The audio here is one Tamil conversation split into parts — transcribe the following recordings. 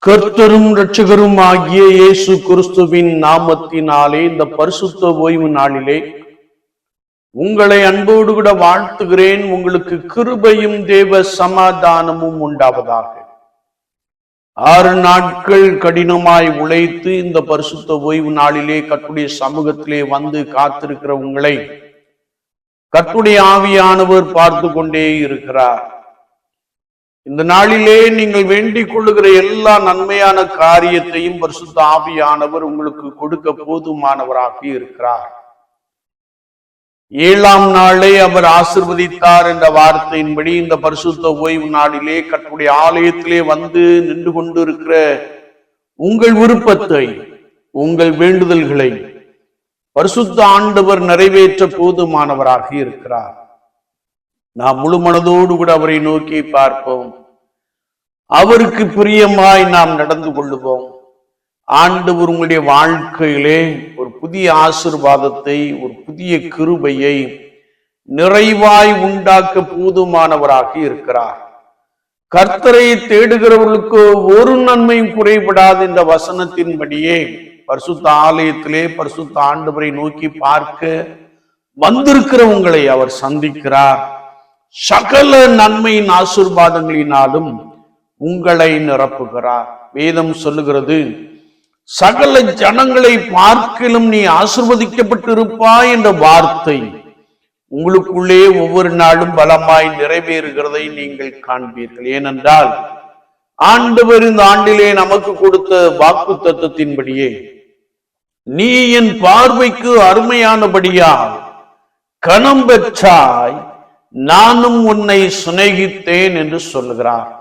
கர்த்தரும் இரட்சகரும் ஆகிய இயேசு கிறிஸ்துவின் நாமத்தினாலே இந்த பரிசுத்த ஓய்வு நாளிலே உங்களை அன்போடு கூட வாழ்த்துகிறேன். உங்களுக்கு கிருபையும் தேவ சமாதானமும் உண்டாவதாக. 6 நாட்கள் கடினமாய் உழைத்து இந்த பரிசுத்த ஓய்வு நாளிலே கர்த்தருடைய சமூகத்திலே வந்து காத்திருக்கிற உங்களை கர்த்தருடைய ஆவியானவர் பார்த்து கொண்டே இருக்கிறார். இந்த நாளிலே நீங்கள் வேண்டிக் கொள்ளுகிற எல்லா நன்மையான காரியத்தையும் பரிசுத்த ஆவியானவர் உங்களுக்கு கொடுக்க போதுமானவராக இருக்கிறார். 7ஆம் நாளை அவர் ஆசீர்வதித்தார் என்ற வார்த்தையின்படி இந்த பரிசுத்த ஓய்வு நாளிலே கர்த்தருடைய ஆலயத்திலே வந்து நின்று கொண்டு இருக்கிற உங்கள் விருப்பத்தை, உங்கள் வேண்டுதல்களை பரிசுத்த ஆண்டவர் நிறைவேற்ற போதுமானவராக இருக்கிறார். நாம் முழு மனதோடு கூட அவரை நோக்கி பார்ப்போம். அவருக்கு பிரியமாய் நாம் நடந்து கொள்ளுவோம். ஆண்டவர் உங்களுடைய வாழ்க்கையிலே ஒரு புதிய ஆசீர்வாதத்தை, ஒரு புதிய கிருபையை நிறைவாய் உண்டாக்க போதுமானவராக இருக்கிறார். கர்த்தரை தேடுகிறவர்களுக்கு ஒரு நன்மையும் குறைபடாது என்ற வசனத்தின்படியே பரிசுத்த ஆலயத்திலே பரிசுத்த ஆண்டவரை நோக்கி பார்க்க வந்திருக்கிற உங்களை அவர் சந்திக்கிறார். சகல நன்மையின் ஆசீர்வாதங்களினாலும் உங்களை நிரப்புகிறார். வேதம் சொல்லுகிறது, சகல ஜனங்களை பார்க்கிலும் நீ ஆசீர்வதிக்கப்பட்டிருப்பாய் என்ற வார்த்தை உங்களுக்குள்ளே ஒவ்வொரு நாளும் பலமாய் நிறைவேறுகிறதை நீங்கள் காண்பீர்கள். ஏனென்றால் ஆண்டவர் இந்த ஆண்டிலே நமக்கு கொடுத்த வாக்கு தத்தத்தின்படியே நீ என் பார்வைக்கு அருமையானபடியால் கனம் பெற்றாய், நானும் உன்னை சிநேகித்தேன் என்று சொல்லுகிறார்.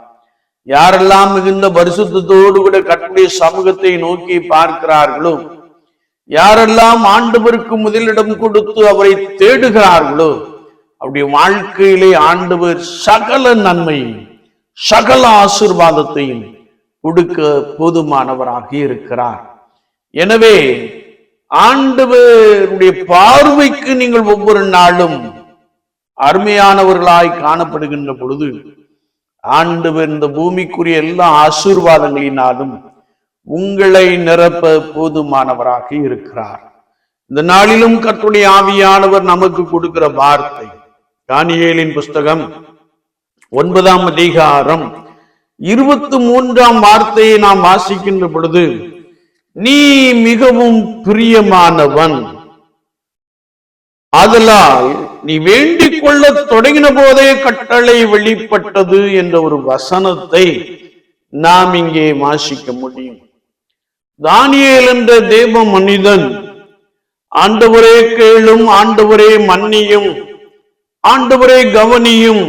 யாரெல்லாம் மிகுந்த பரிசுத்தத்தோடு கூட கர்த்தருடைய சமூகத்தை நோக்கி பார்க்கிறார்களோ, யாரெல்லாம் ஆண்டவருக்கு முதலிடம் கொடுத்து அவரை தேடுகிறார்களோ, அவருடைய வாழ்க்கையிலே ஆண்டவர் சகல நன்மையும் சகல ஆசீர்வாதத்தையும் கொடுக்க போதுமானவராக இருக்கிறார். எனவே ஆண்டவருடைய பார்வைக்கு நீங்கள் ஒவ்வொரு நாளும் அருமையானவர்களாய் காணப்படுகின்ற பொழுது ஆண்டவர் இந்த பூமிக்குரிய எல்லா ஆசீர்வாதங்களினாலும் உங்களை நிரப்ப போதுமானவராக இருக்கிறார். இந்த நாளிலும் கர்த்தருடைய ஆவியானவர் நமக்கு கொடுக்கிற வார்த்தை தானியேலின் புஸ்தகம் 9ஆம் அதிகாரம் 23ஆம் வார்த்தையை நாம் வாசிக்கின்ற பொழுது, நீ மிகவும் பிரியமானவன், ஆதலால் நீ வேண்டிக் கொள்ள தொடங்கின போதே கட்டளை வெளிப்பட்டது என்ற ஒரு வசனத்தை நாம் இங்கே வாசிக்க முடியும். தானியேல் என்ற தேவ மனிதன் ஆண்டவரே கேளும், ஆண்டவரே மன்னியும், ஆண்டவரே கவனியும்,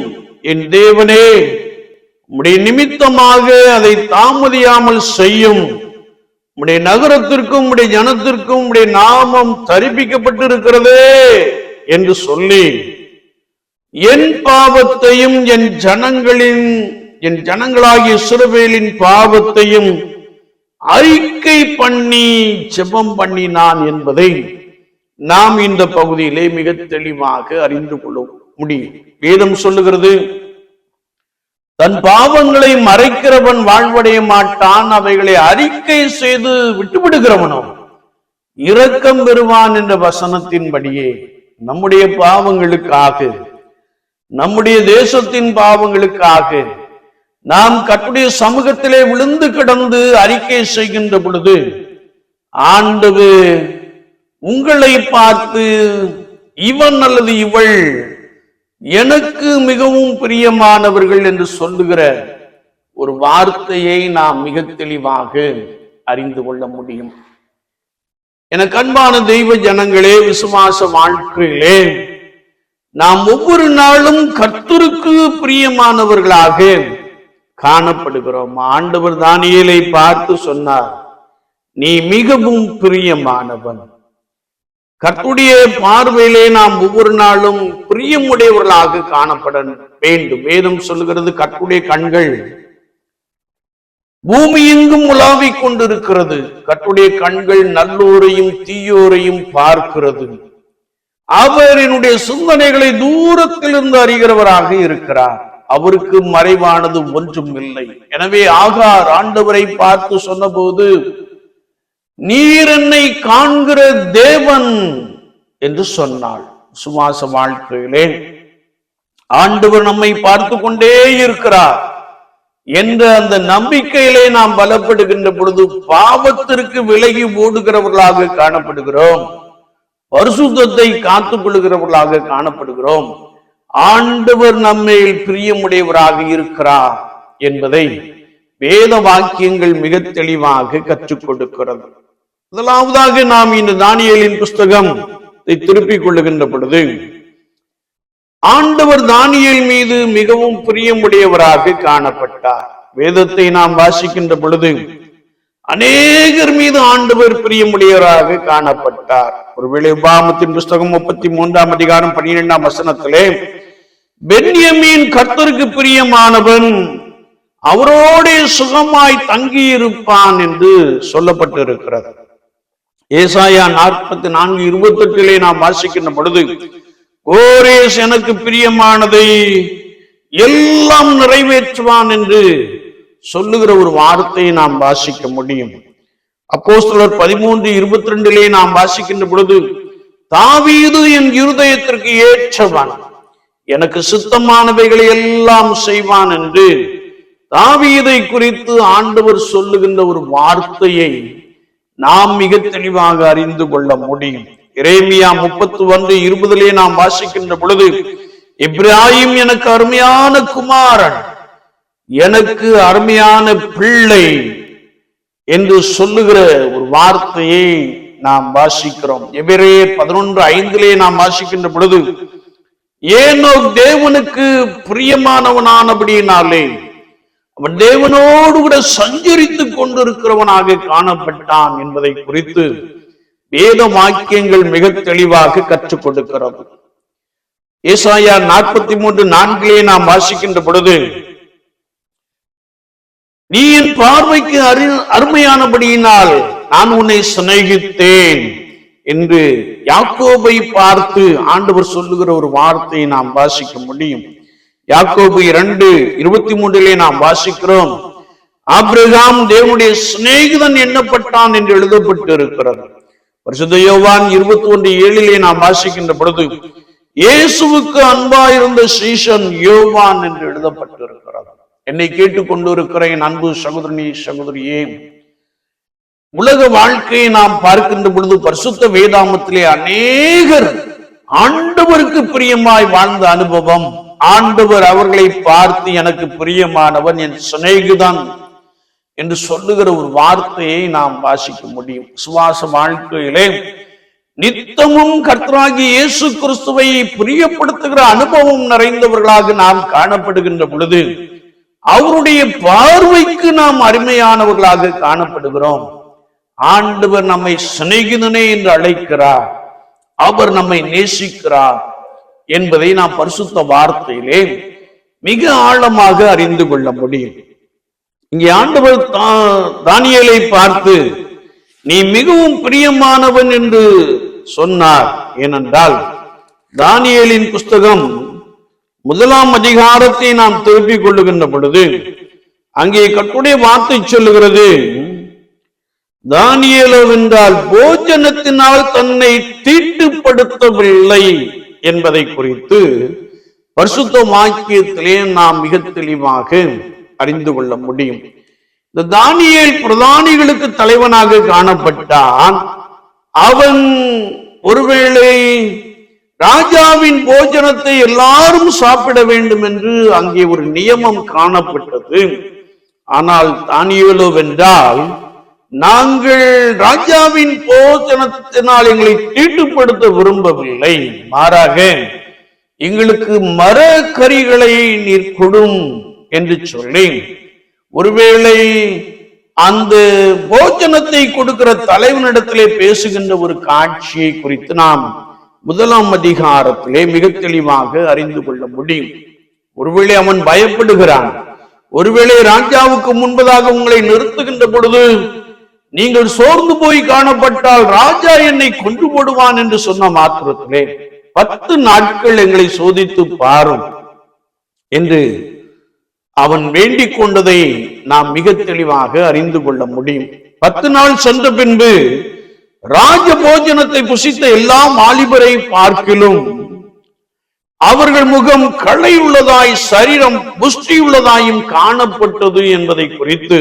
என் தேவனே உம்முடைய நிமித்தமாக அதை தாமதியாமல் செய்யும், உம்முடைய நகரத்திற்கும் உம்முடைய ஜனத்திற்கும் உம்முடைய நாமம் தரிப்பிக்கப்பட்டிருக்கிறதே என்று சொல்லி என் பாவத்தையும் என் ஜனங்களாகிய இஸ்ரவேலின் பாவத்தையும் அறிக்கை பண்ணி ஜெபம் பண்ணினான் என்பதை நாம் இந்த பகுதியிலே மிக தெளிவாக அறிந்து கொள்ள முடியும். வேதம் சொல்லுகிறது, தன் பாவங்களை மறைக்கிறவன் வாழ்வடைய மாட்டான், அவைகளை அறிக்கை செய்து விட்டுவிடுகிறவனோ இரக்கம் பெறுவான் என்ற வசனத்தின்படியே நம்முடைய பாவங்களுக்காக, நம்முடைய தேசத்தின் பாவங்களுக்காக நாம் கர்த்தருடைய சமூகத்திலே விழுந்து கிடந்து அறிக்கை செய்கின்ற பொழுது ஆண்டவர் உங்களை பார்த்து இவன் அல்லது இவள் எனக்கு மிகவும் பிரியமானவர்கள் என்று சொல்லுகிற ஒரு வார்த்தையை நாம் மிக தெளிவாக அறிந்து கொள்ள முடியும். எனக்கு அன்பான தெய்வ ஜனங்களே, விசுவாச வாழ்க்கையிலே நாம் ஒவ்வொரு நாளும் கர்த்தருக்கு பிரியமானவர்களாக காணப்படுகிறோம். ஆண்டவர் தானியேலை பார்த்து சொன்னார், நீ மிகவும் பிரியமானவன். கர்த்தருடைய பார்வையிலே நாம் ஒவ்வொரு நாளும் பிரியமுடையவர்களாக காணப்பட வேண்டும். வேதம் சொல்லுகிறது, கர்த்தருடைய கண்கள் பூமி எங்கும் உலாவிக் கொண்டிருக்கிறது, கர்த்தருடைய கண்கள் நல்லோரையும் தீயோரையும் பார்க்கிறது, அவர் என்னுடைய சிந்தனைகளை தூரத்திலிருந்து அறிகிறவராக இருக்கிறார். அவருக்கு மறைவானது ஒன்றும் இல்லை. எனவே ஆகார் ஆண்டவரை பார்த்து சொன்னபோது, நீர் என்னை காண்கிற தேவன் என்று சொன்னாள். சுவாச வாழ்க்கையிலே ஆண்டவர் நம்மை பார்த்து கொண்டே இருக்கிறார் என்ற அந்த நம்பிக்கையிலே நாம் பலப்படுகின்ற பொழுது பாவத்திற்கு விலகி ஓடுகிறவர்களாக காணப்படுகிறோம், பரிசுத்தத்தை காத்துக் கொள்கிறவர்களாக காணப்படுகிறோம். ஆண்டவர் நம்மேல் பிரியமுடையவராக இருக்கிறார் என்பதை வேத வாக்கியங்கள் மிக தெளிவாக கற்றுக் கொடுக்கிறது. முதலாவதாக நாம் இந்த தானியேலின் புஸ்தகம் திருப்பிக் கொள்ளுகின்ற பொழுது ஆண்டவர் தானியேல் மீது மிகவும் பிரியமுடையவராக காணப்பட்டார். வேதத்தை நாம் வாசிக்கின்ற பொழுது அநேகர் மீது ஆண்டவர் பிரியமுடையவராக காணப்பட்டார். ஒருவேளை உபாகமத்தின் புஸ்தகம் 33ஆம் அதிகாரம் 12ஆம் வசனத்திலே, பென்யமீன் கர்த்தருக்கு பிரியமானவன், அவரோடே சுகமாய் தங்கியிருப்பான் என்று சொல்லப்பட்டிருக்கிறது. ஏசாயா 44:28 நாம் வாசிக்கின்ற பொழுது, கோரேஸ் எனக்கு பிரியமானதை எல்லாம் நிறைவேற்றுவான் என்று சொல்லுகிற ஒரு வார்த்தையை நாம் வாசிக்க முடியும். அப்போஸ்தலர் 13:22 நாம் வாசிக்கின்ற பொழுது, தாவீது என் இருதயத்திற்கு ஏற்றவன், எனக்கு சித்தமானவைகளை எல்லாம் செய்வான் என்று தாவீதை குறித்து ஆண்டவர் சொல்லுகின்ற ஒரு வார்த்தையை நாம் மிக தெளிவாக அறிந்து கொள்ள முடியும். எரேமியா 31:20 நாம் வாசிக்கின்ற பொழுது, இப்ராஹிம் எனக்கு அருமையான குமாரன், எனக்கு அருமையான பிள்ளை என்று சொல்லுகிற ஒரு வார்த்தையை நாம் வாசிக்கிறோம். எபிரேயர் 11:5 நாம் வாசிக்கின்ற பொழுது, ஏனோக் தேவனுக்கு பிரியமானவனானபடியினாலே அவன் தேவனோடு கூட சஞ்சரித்துக் கொண்டிருக்கிறவனாக காணப்பட்டான் என்பதை குறித்து வேத வாக்கியங்கள் மிக தெளிவாக கற்றுக் கொடுக்கிறது. ஏசாயா 43:4 நாம் வாசிக்கின்ற பொழுது, நீ என் பார்வைக்கு அருமையானபடியினால் நான் உன்னை சிநேகித்தேன் என்று யாக்கோபை பார்த்து ஆண்டவர் சொல்லுகிற ஒரு வார்த்தையை நாம் வாசிக்க முடியும். யாக்கோபு 2:23 நாம் வாசிக்கிறோம், ஆபிரகாம் தேவனுடைய சிநேகிதன் எண்ணப்பட்டான் என்று எழுதப்பட்டு இருக்கிறது. பரிசுத்த யோவான் 21:7 நாம் வாசிக்கின்ற பொழுது, இயேசுவுக்கு அன்பாயிருந்த சீஷன் யோவான் என்று எழுதப்பட்டிருக்கிறது. என்னை கேட்டுக்கொண்டு இருக்கிற என் அன்பு சகோதரனே சகோதரியே, உலக வாழ்க்கையை நாம் பார்க்கின்ற பொழுது பரிசுத்த வேதாமத்திலே அநேகர் ஆண்டவருக்கு பிரியமாய் வாழ்ந்த அனுபவம், ஆண்டவர் அவர்களை பார்த்து எனக்கு பிரியமானவன், என் சிநேகிதன் என்று சொல்லுகிற ஒரு வார்த்தையை நாம் வாசிக்க முடியும். சுவாச வாழ்க்கையிலே நித்தமும் கர்த்தராகிய இயேசு கிறிஸ்துவை பிரியப்படுத்துகிற அனுபவம் நிறைந்தவர்களாக நாம் காணப்படுகின்ற பொழுது அவருடைய பார்வைக்கு நாம் அருமையானவர்களாக காணப்படுகிறோம். ஆண்டவர் நம்மை சிநேகிதனே என்று அழைக்கிறார், அவர் நம்மை நேசிக்கிறார் என்பதை நாம் பரிசுத்த வார்த்தையிலே மிக ஆழமாக அறிந்து கொள்ள முடியும். இங்கே ஆண்டவர் தானியேலை பார்த்து நீ மிகவும் பிரியமானவன் என்று சொன்னார். ஏனென்றால் தானியேலின் புஸ்தகம் 1ஆம் அதிகாரத்தை நாம் திருப்பிக் கொள்ளுகின்ற பொழுது அங்கே கர்த்தருடைய வார்த்தை சொல்லுகிறது, தானியேலோவென்றால் போஜனத்தினால் தன்னை தீட்டுப்படுத்தவில்லை என்பதை குறித்து பரிசுத்த வாக்கியத்திலே நாம் மிக தெளிவாக அறிந்து கொள்ள முடியும். இந்த தானியேல் பிரதானிகளுக்கு தலைவனாக காணப்பட்டான். அவன் ஒருவேளை ராஜாவின் போஜனத்தை எல்லாரும் சாப்பிட வேண்டும் என்று அங்கே ஒரு நியமம் காணப்பட்டது. ஆனால் தானியேலோவென்றால், நாங்கள் ராஜாவின் போஜனத்தினால் எங்களை தீட்டுப்படுத்த விரும்பவில்லை, மாறாக எங்களுக்கு மரக்கறிகளை நீர் கொடும் என்று சொல்லி ஒருவேளை அந்த போஜனத்தை கொடுக்கிற தலைவனிடத்திலே பேசுகின்ற ஒரு காட்சியை குறித்து நாம் 1ஆம் அதிகாரத்திலே மிக தெளிவாக அறிந்து கொள்ள முடியும். ஒருவேளை அவன் பயப்படுகிறான், ஒருவேளை ராஜாவுக்கு முன்பதாக உங்களை நிறுத்துகின்ற பொழுது நீங்கள் சோர்ந்து போய் காணப்பட்டால் ராஜா என்னை கொண்டு போடுவான் என்று சொன்ன மாத்திரத்திலே 10 நாட்கள் எங்களை சோதித்து பாரும் என்று அவன் வேண்டிக் கொண்டதை நாம் மிக தெளிவாக அறிந்து கொள்ள முடியும். 10 நாள் சென்ற பின்பு ராஜ போஜனத்தை புசித்த எல்லா வாலிபரை பார்க்கிலும் அவர்கள் முகம் களையுள்ளதாய் சரீரம் புஷ்டியுள்ளதாயும் காணப்பட்டது என்பதை குறித்து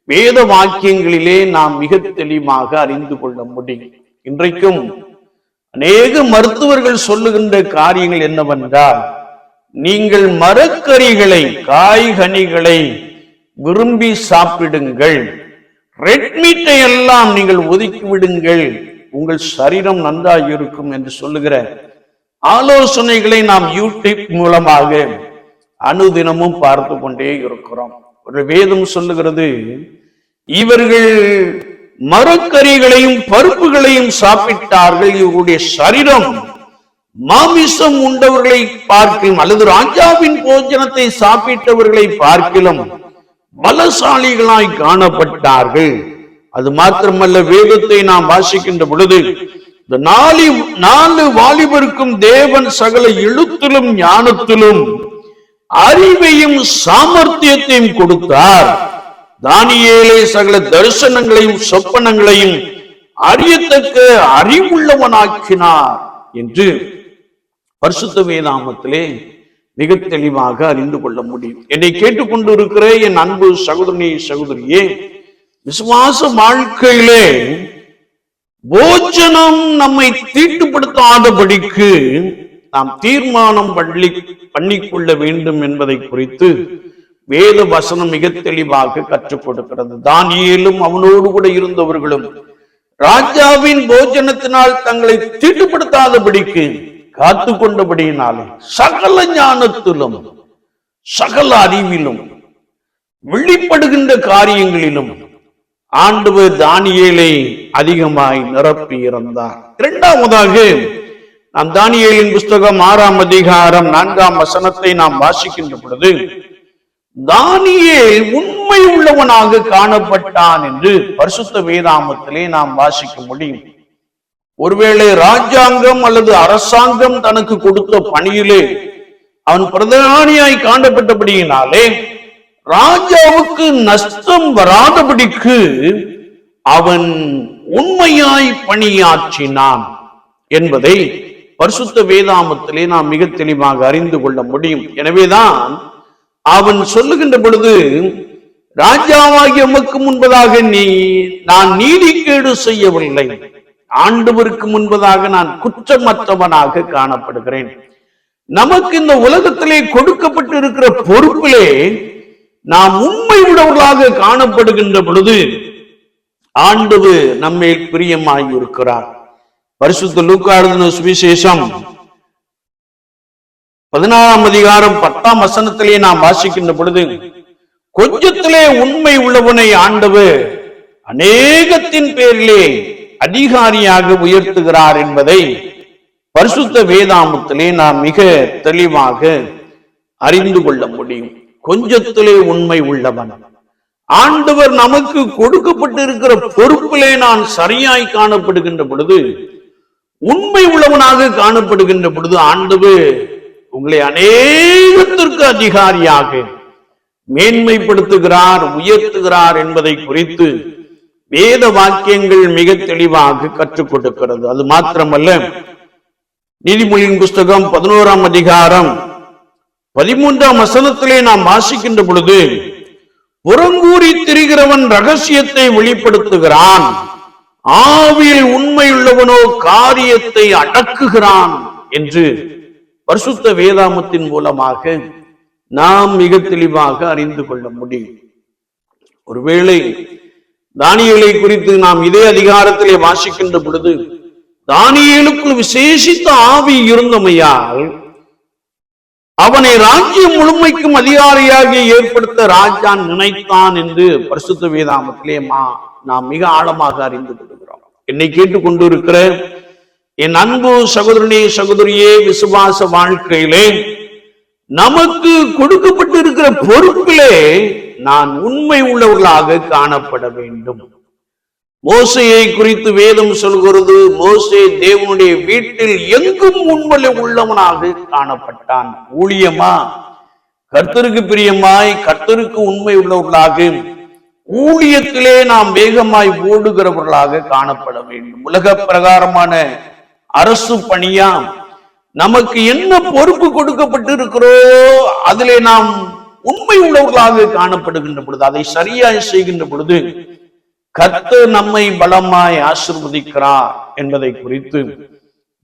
வேத வாக்கியங்களிலே நாம் மிக தெளிவாக அறிந்து கொள்ள முடியும். இன்றைக்கும் அநேக மருத்துவர்கள் சொல்லுகின்ற காரியங்கள் என்னவென்றால், நீங்கள் மரக்கறிகளை காய்கனிகளை விரும்பி சாப்பிடுங்கள், ரெட் மீட்டை எல்லாம் நீங்கள் ஒதுக்கி விடுங்கள், உங்கள் சரீரம் நன்றாக இருக்கும் என்று சொல்லுகிற ஆலோசனைகளை நாம் யூடியூப் மூலமாக அனுதினமும் பார்த்து கொண்டே இருக்கிறோம். ஒரு வேதம் சொல்லுகிறது, இவர்கள் மரக்கறிகளையும் பருப்புகளையும் சாப்பிட்டார்கள், இவருடைய சரீரம் மாமிசம் உண்டவர்களை பார்க்கிலும் அல்லது ராஜாவின் போஜனத்தை சாப்பிட்டவர்களை பார்க்கிலும் பலசாலிகளாய் காணப்பட்டார்கள். அது மாத்திரமல்ல, வேதத்தை நாம் வாசிக்கின்ற பொழுது இந்த 4 வாலிபருக்கும் தேவன் சகல எழுத்திலும் ஞானத்திலும் அறிவையும் சாமர்த்தியத்தையும் கொடுத்தார். தானியேலை சகல தரிசனங்களையும் சொப்பனங்களையும் அறியத்தக்க அறிவுள்ளவனாக்கினார் என்று பரிசுத்த வேதாகமத்திலே மிக தெளிவாக அறிந்து கொள்ள முடியும். என்னை கேட்டுக்கொண்டு இருக்கிற என் அன்பு சகோதரனே சகோதரியே, விசுவாச வாழ்க்கையிலே போஜனம் நம்மை தீட்டுப்படுத்தாதபடிக்கு நாம் தீர்மானம் பண்ணிக்கொள்ள வேண்டும் என்பதை குறித்து வேத வசனம் மிக தெளிவாக கற்றுக் கொடுக்கிறது. தானியேலும் அவனோடு கூட இருந்தவர்களும் ராஜாவின் போஜனத்தினால் தங்களை தீட்டுப்படுத்தாதபடிக்கு காத்து கொண்டபடியினாலே சகல ஞானத்திலும் சகல அறிவிலும் வெளிப்படுகின்ற காரியங்களிலும் ஆண்டவர் தானியேலை அதிகமாய் நிரப்பி இருந்தார். இரண்டாவதாக நாம் தானியேலின் புஸ்தகம் 6ஆம் அதிகாரம் 4ஆம் வசனத்தை நாம் வாசிக்கின்ற பொழுது, தானியேல் உண்மை உள்ளவனாக காணப்பட்டான் என்று பரிசுத்த வேதாகமத்திலே நாம் வாசிக்க முடியும். ஒருவேளை ராஜாங்கம் அல்லது அரசாங்கம் தனக்கு கொடுத்த பணியிலே அவன் பிரதானியாய் காணப்பட்டபடியினாலே ராஜாவுக்கு நஷ்டம் வராதபடிக்கு அவன் உண்மையாய் பணியாற்றினான் என்பதை பரிசுத்த வேதாகமத்திலே நாம் மிக தெளிவாக அறிந்து கொள்ள முடியும். எனவேதான் அவன் சொல்லுகின்ற பொழுது, ராஜாவாகிய உமக்கு முன்பதாக நான் நீதிகேடு செய்யவில்லை, ஆண்டவருக்கு முன்பதாக நான் குற்றமற்றவனாக காணப்படுகிறேன். நமக்கு இந்த உலகத்திலே கொடுக்கப்பட்டு இருக்கிற பொறுப்பிலே நாம் உண்மை உள்ளவர்களாக காணப்படுகின்ற பொழுது ஆண்டவர் நம்மேல் பிரியமாய் இருக்கிறார். பரிசுத்த லூக்கா எழுதின சுவிசேஷம் 16ஆம் அதிகாரம் 10ஆம் வசனத்திலே நாம் வாசிக்கின்ற பொழுது, கொஞ்சத்திலே உண்மை உள்ளவனை ஆண்டவர் அநேகத்தின் பேரிலே அதிகாரியாக உயர்த்துகிறார் என்பதை பரிசுத்த வேதாகமத்திலே நாம் மிக தெளிவாக அறிந்து கொள்ள முடியும். கொஞ்சத்திலே உண்மை உள்ளவன், ஆண்டவர் நமக்கு கொடுக்கப்பட்டிருக்கிற பொறுப்பிலே நான் சரியாய் காணப்படுகின்ற பொழுது, உண்மை உள்ளவனாக காணப்படுகின்ற பொழுது ஆண்டவர் உங்களை அநேகத்திற்கு அதிகாரியாக மேன்மைப்படுத்துகிறார், உயர்த்துகிறார் என்பதை குறித்து வேத வாக்கியங்கள் மிக தெளிவாக கற்றுக் கொடுக்கிறது. அது மாத்திரமல்ல, நீதிமொழியின் புஸ்தகம் 11ஆம் அதிகாரம் 13ஆம் வசனத்திலே நாம் வாசிக்கின்ற பொழுது, புறங்கூறி திரிகிறவன் ரகசியத்தை வெளிப்படுத்துகிறான், ஆவியில் உண்மையுள்ளவனோ காரியத்தை அடக்குகிறான் என்று பரிசுத்த வேதாகமத்தின் மூலமாக நாம் மிக தெளிவாக அறிந்து கொள்ள முடியும். ஒருவேளை தானியேலை குறித்து நாம் இதே அதிகாரத்திலே வாசிக்கின்ற பொழுது, தானியேலுக்கு விசேஷித்த ஆவி இருந்தமையால் அவனை ராஜ்யம் முழுமைக்கும் அதிகாரியாக ஏற்படுத்த ராஜா நினைத்தான் என்று பரிசுத்த வேதாகமத்திலே நாம் மிக ஆழமாக அறிந்து கொள்கிறோம். என்னை கேட்டுக்கொண்டு இருக்கிற என் அன்பு சகோதரனே சகோதரியே, விசுவாச வாழ்க்கையிலே நமக்கு கொடுக்கப்பட்டிருக்கிற பொறுப்பிலே நான் உண்மை உள்ளவர்களாக காணப்பட வேண்டும். மோசேயை குறித்து வேதம் சொல்கிறது, மோசே தேவனுடைய வீட்டில் எங்கும் உண்மை உள்ளவனாக காணப்பட்டான். ஊழியமா கர்த்தருக்கு பிரியமாய் கர்த்தருக்கு உண்மை உள்ளவர்களாக ஊழியத்திலே நாம் வேகமாய் ஓடுகிறவர்களாக காணப்பட வேண்டும். உலக பிரகாரமான அரசு பணியா நமக்கு என்ன பொறுப்பு கொடுக்கப்பட்டு இருக்கிறோ அதிலே நாம் உண்மை உள்ளவர்களாக காணப்படுகின்ற பொழுது, அதை சரியாய் செய்கின்ற பொழுது கர்த்தர் நம்மை பலமாய் ஆசீர்வதிக்கிறார் என்பதை குறித்து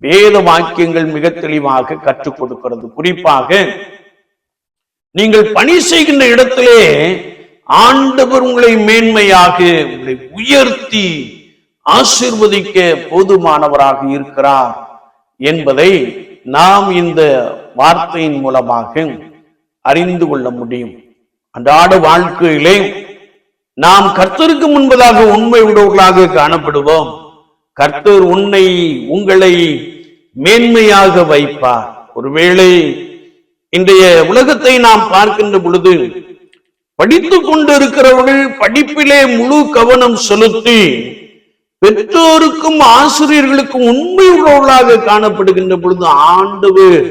வேத வாக்கியங்கள் மிக தெளிவாக கற்றுக் கொடுக்கிறது. குறிப்பாக நீங்கள் பணி செய்கின்ற இடத்திலே ஆண்டவர் உங்களை மேன்மையாக உங்களை உயர்த்தி ஆசீர்வதிக்க போதுமானவராக இருக்கிறார் என்பதை நாம் இந்த வார்த்தையின் மூலமாக அறிந்து கொள்ள முடியும். அன்றாட வாழ்க்கையிலே நாம் கர்த்தருக்கு முன்பதாக உண்மை உள்ளவர்களாக காணப்படுவோம். கர்த்தர் உங்களை மேன்மையாக வைப்பார். ஒருவேளை இன்றைய உலகத்தை நாம் பார்க்கின்ற பொழுது படித்துக் கொண்டிருக்கிறவர்கள் படிப்பிலே முழு கவனம் செலுத்தி பெற்றோருக்கும் ஆசிரியர்களுக்கும் உண்மை உள்ளவர்களாக காணப்படுகின்ற பொழுது ஆண்டவர்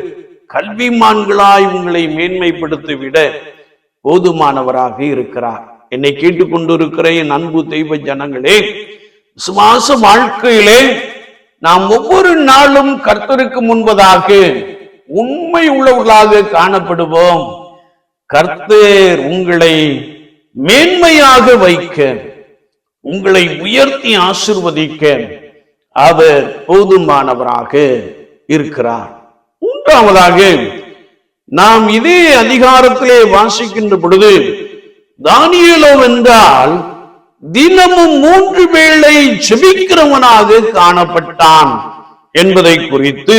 கல்விமான்களாய் உங்களை மேன்மைப்படுத்தி விட போதுமானவராக இருக்கிறார். என்னை கேட்டுக்கொண்டிருக்கிற என் அன்பு தெய்வ ஜனங்களே, விசுவாச வாழ்க்கையிலே நாம் ஒவ்வொரு நாளும் கர்த்தருக்கு முன்பதாக உண்மை உள்ளவர்களாக காணப்படுவோம். கர்த்தர் உங்களை மேன்மையாக வைக்க, உங்களை உயர்த்தி ஆசீர்வதிக்க அவர் போதுமானவராக இருக்கிறார். மூன்றாவதாக நாம் இதே அதிகாரத்திலே வாசிக்கின்ற பொழுது தானியேலோ என்றால் தினமும் 3 வேளை ஜெபிக்கிறவனாக காணப்பட்டான் என்பதை குறித்து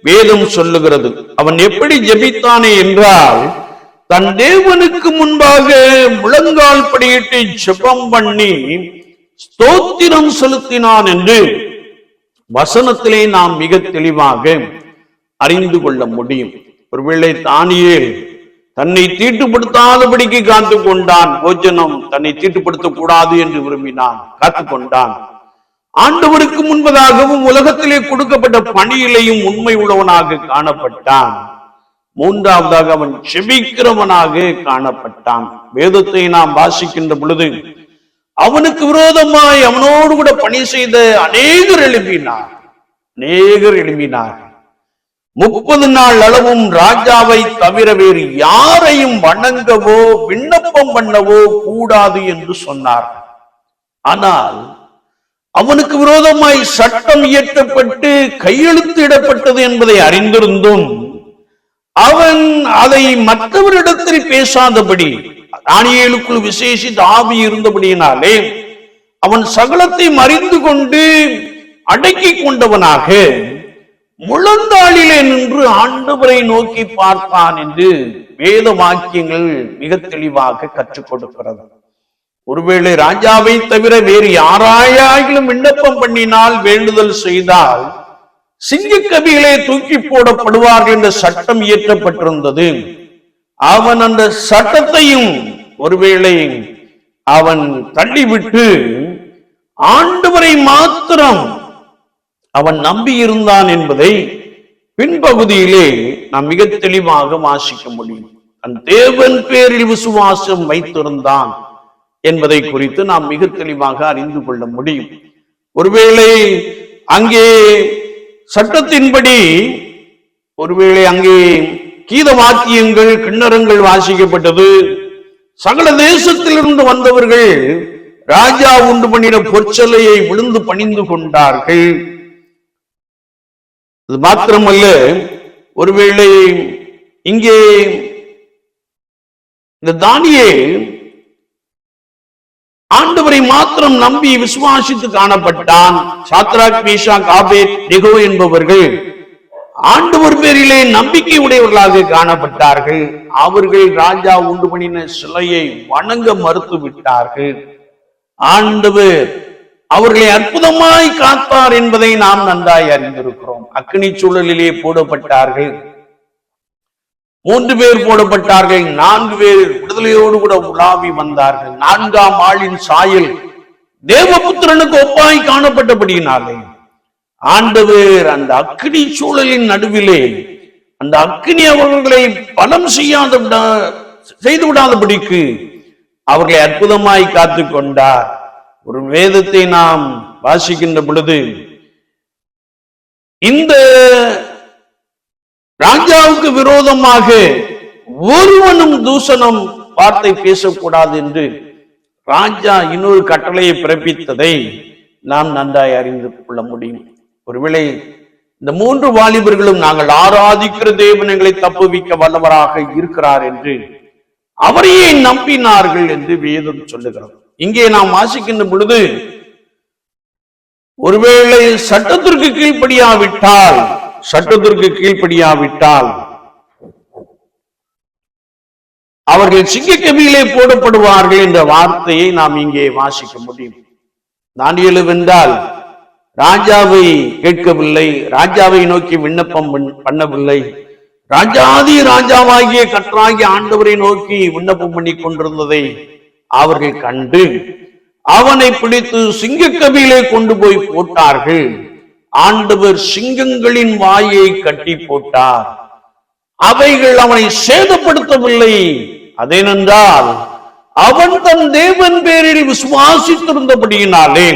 வேதம் சொல்லுகிறது. அவன் எப்படி ஜெபித்தானே என்றால், தன் தேவனுக்கு முன்பாக முழங்கால் படியிட்டு ஜெபம் பண்ணி ஸ்தோத்திரம் செலுத்தினான் என்று வசனத்திலே நாம் மிக தெளிவாக அறிந்து கொள்ள முடியும். ஒருவேளை தானியேல் தன்னை தீட்டுப்படுத்தாதபடிக்கு காத்து கொண்டான். போஜனம் தன்னை தீட்டுப்படுத்தக் கூடாது என்று விரும்பினான், காத்து கொண்டான். ஆண்டவருக்கு முன்பதாகவும் உலகத்திலே கொடுக்கப்பட்ட பணியிலையும் உண்மை உள்ளவனாக காணப்பட்டான். மூன்றாவதாக அவன் செபிக்கிறவனாக காணப்பட்டான். வேதத்தை நாம் வாசிக்கின்ற பொழுது அவனுக்கு விரோதமாய் அவனோடு கூட பணி செய்த அநேகர் எழுப்பினார். 30 நாள் அளவும் ராஜாவை தவிர வேறு யாரையும் வணங்கவோ விண்ணப்பம் பண்ணவோ கூடாது என்று சொன்னார். ஆனால் அவனுக்கு விரோதமாய் சட்டம் இயற்றப்பட்டு கையெழுத்திடப்பட்டது என்பதை அறிந்திருந்தும் அவன் அதை மற்றவரிடத்தில் பேசாதபடி, தானியேலுக்குள் விசேஷித்த ஆவி இருந்தபடியினாலே அவன் சகலத்தையும் அறிந்து கொண்டு அடக்கி கொண்டவனாக முழந்தாளிலே நின்று ஆண்டவரை நோக்கி பார்த்தான் என்று வேத வாக்கியங்கள் மிக தெளிவாக கற்றுக் கொடுக்கிறது. ஒருவேளை ராஜாவை தவிர வேறு யாராயாலும் விண்ணப்பம் பண்ணினால், வேண்டுதல் செய்தால் சிங்கக்கவிகளே தூக்கி போடப்படுவார்கள் என்ற சட்டம் இயற்றப்பட்டிருந்தது. அவன் அந்த சட்டத்தையும் ஒருவேளை அவன் தள்ளிவிட்டு ஆண்டவரை மாத்திரம் அவன் நம்பி இருந்தான் என்பதை பின்பகுதியிலே நாம் மிக தெளிவாக வாசிக்க முடியும். தன் தேவன் பேரில் விசுவாசம் வைத்திருந்தான் என்பதை குறித்து நாம் மிக தெளிவாக அறிந்து கொள்ள முடியும். ஒருவேளை அங்கே சட்டத்தின்படி ஒருவேளை அங்கே கீத வாக்கியங்கள் கிண்ணறங்கள் வாசிக்கப்பட்டது. சகல தேசத்திலிருந்து வந்தவர்கள் ராஜா உண்டு பண்ணின பொற்சலையை விழுந்து பணிந்து கொண்டார்கள். அது மாத்திரமல்ல, ஒருவேளை இங்கே இந்த தானியேல் ஆண்டவரை மாத்திரம் நம்பி விசுவாசித்து காணப்பட்டான். சாத்ராக், மேஷாக், ஆபேத்நேகோ என்பவர்கள் ஆண்டவர் பேரிலே நம்பிக்கை உடையவர்களாக காணப்பட்டார்கள். அவர்கள் ராஜா உண்டு பண்ணின சிலையை வணங்க மறுத்து விட்டார்கள். ஆண்டவர் அவர்களை அற்புதமாய் காத்தார் என்பதை நாம் நன்றாய் அறிந்திருக்கிறோம். அக்னி சூழலிலே போடப்பட்டார்கள். 3 பேர் போடப்பட்டார்கள். 4 பேர் விடுதலையோடு கூட உலாவி வந்தார்கள். 4ஆம் ஆளின் சாயல் தேவபுத்திரனுக்கு ஒப்பாய் காணப்பட்டபடியினாலே ஆண்டவர் அந்த அக்னி சூழலின் நடுவிலே அந்த அக்கினி அவர்களை பலம் செய்து விடாதபடிக்கு அவர்களை அற்புதமாய் காத்து கொண்டார். ஒரு வேதத்தை நாம் வாசிக்கின்ற பொழுது இந்த ராஜாவுக்கு விரோதமாக ஒருவனும் தூஷணம் வார்த்தை பேசக்கூடாது என்று ராஜா இன்னொரு கட்டளையை பிறப்பித்ததை நாம் நன்றாய் அறிந்து கொள்ள முடியும். ஒருவேளை இந்த 3 வாலிபர்களும் நாங்கள் ஆராதிக்கிற தேவன் எங்களை தப்புவிக்க வல்லவராக இருக்கிறார் என்று அவரையே நம்பினார்கள் என்று வேதம் சொல்லுகிறது. இங்கே நாம் வாசிக்கின்ற பொழுது ஒருவேளை சட்டத்திற்கு கீழ்ப்படியாவிட்டால் அவர்கள் சிங்கக்கவியிலே போடப்படுவார்கள் என்ற வார்த்தையை நாம் இங்கே வாசிக்க முடியும். தானியேல் வென்றால் ராஜாவை கேட்கவில்லை, ராஜாவை நோக்கி விண்ணப்பம் பண்ணவில்லை, ராஜாவாகிய கர்த்தராகிய ஆண்டவரை நோக்கி விண்ணப்பம் பண்ணி கொண்டிருந்ததை அவர்கள் கண்டு அவனை பிடித்து சிங்கக்கவியிலே கொண்டு போய் போட்டார்கள். ஆண்டவர் சிங்கங்களின் வாயை கட்டி போட்டார். அவைகள் அவனை சேதப்படுத்தவில்லை. அதேனென்றால் அவன் தன் தேவன் பேரில் விசுவாசித்திருந்தபடியினாலே,